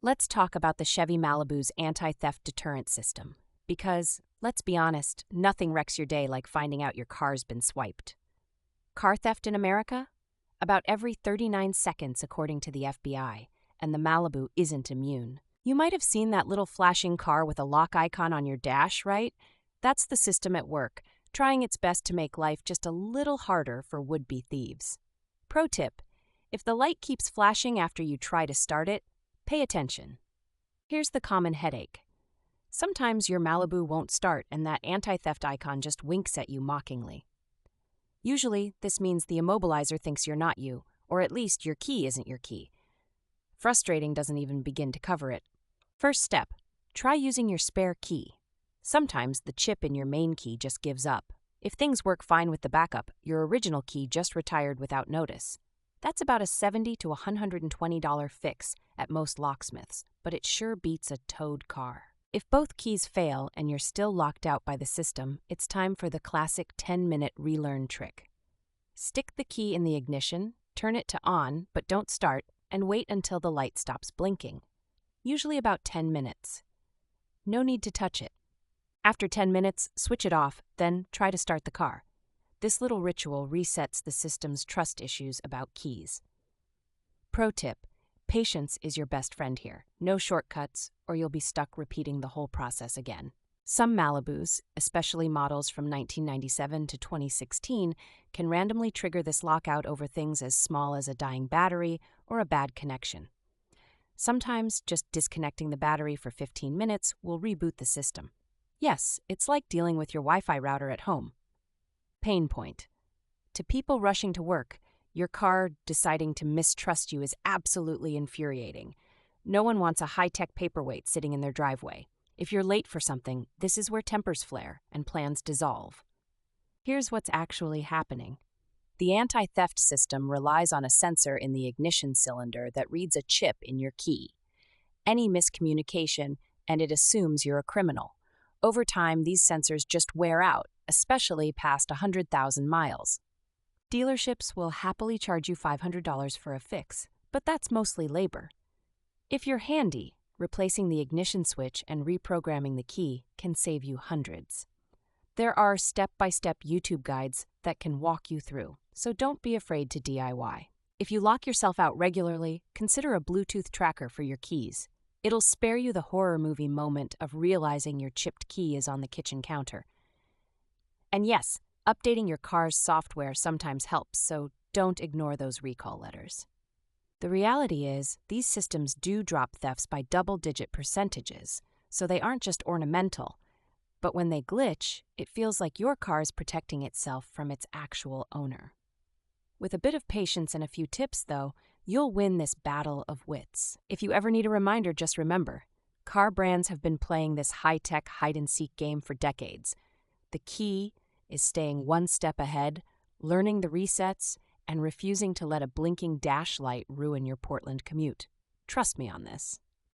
Let's talk about the Chevy Malibu's anti-theft deterrent system. Because, let's be honest, nothing wrecks your day like finding out your car's been swiped. Car theft in America? About every 39 seconds, according to the FBI, and the Malibu isn't immune. You might have seen that little flashing car with a lock icon on your dash, right? That's the system at work, trying its best to make life just a little harder for would-be thieves. Pro tip: if the light keeps flashing after you try to start it, pay attention. Here's the common headache. Sometimes your Malibu won't start and that anti-theft icon just winks at you mockingly. Usually, this means the immobilizer thinks you're not you, or at least your key isn't your key. Frustrating doesn't even begin to cover it. First step, try using your spare key. Sometimes the chip in your main key just gives up. If things work fine with the backup, your original key just retired without notice. That's about a $70 to $120 fix at most locksmiths, but it sure beats a towed car. If both keys fail and you're still locked out by the system, it's time for the classic 10-minute relearn trick. Stick the key in the ignition, turn it to on, but don't start, and wait until the light stops blinking. Usually about 10 minutes. No need to touch it. After 10 minutes, switch it off, then try to start the car. This little ritual resets the system's trust issues about keys. Pro tip: patience is your best friend here. No shortcuts, or you'll be stuck repeating the whole process again. Some Malibus, especially models from 1997 to 2016, can randomly trigger this lockout over things as small as a dying battery or a bad connection. Sometimes just disconnecting the battery for 15 minutes will reboot the system. Yes, it's like dealing with your Wi-Fi router at home. Pain point: to people rushing to work, your car deciding to mistrust you is absolutely infuriating. No one wants a high-tech paperweight sitting in their driveway. If you're late for something, this is where tempers flare and plans dissolve. Here's what's actually happening. The anti-theft system relies on a sensor in the ignition cylinder that reads a chip in your key. Any miscommunication, and it assumes you're a criminal. Over time, these sensors just wear out, especially past 100,000 miles. Dealerships will happily charge you $500 for a fix, but that's mostly labor. If you're handy, replacing the ignition switch and reprogramming the key can save you hundreds. There are step-by-step YouTube guides that can walk you through, so don't be afraid to DIY. If you lock yourself out regularly, consider a Bluetooth tracker for your keys. It'll spare you the horror movie moment of realizing your chipped key is on the kitchen counter. And yes, updating your car's software sometimes helps, so don't ignore those recall letters. The reality is, these systems do drop thefts by double-digit percentages, so they aren't just ornamental. But when they glitch, it feels like your car's protecting itself from its actual owner. With a bit of patience and a few tips, though, you'll win this battle of wits. If you ever need a reminder, just remember, car brands have been playing this high-tech hide-and-seek game for decades. The key is staying one step ahead, learning the resets, and refusing to let a blinking dash light ruin your Portland commute. Trust me on this.